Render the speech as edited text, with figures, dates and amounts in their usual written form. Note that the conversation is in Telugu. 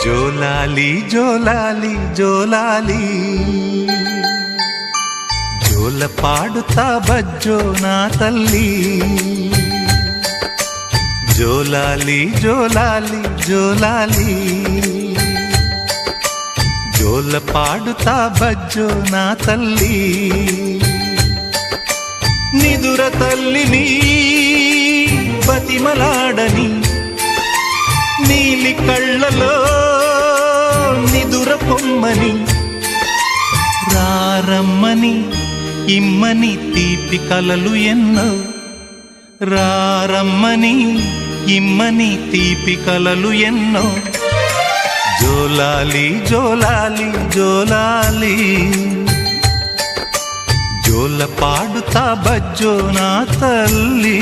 జోలాలి జోలాలి జోలాలి జోల పాడుతా బజ్జో నా తల్లి జోలాలి జోలాలి జోలాలి జోల పాడుతా బజ్జో నా తల్లి నిదుర తల్లిని బతిమలాడని నీలి కళ్ళలో నిదుర పొమ్మని రారమ్మని ఇమ్మని తీపి కలలు ఎన్నో రారమ్మని ఇమ్మని తీపి కలలు ఎన్నో జోలాలి జోలాలి జోలాలి జోల పాడుతా బజ్జో నా తల్లి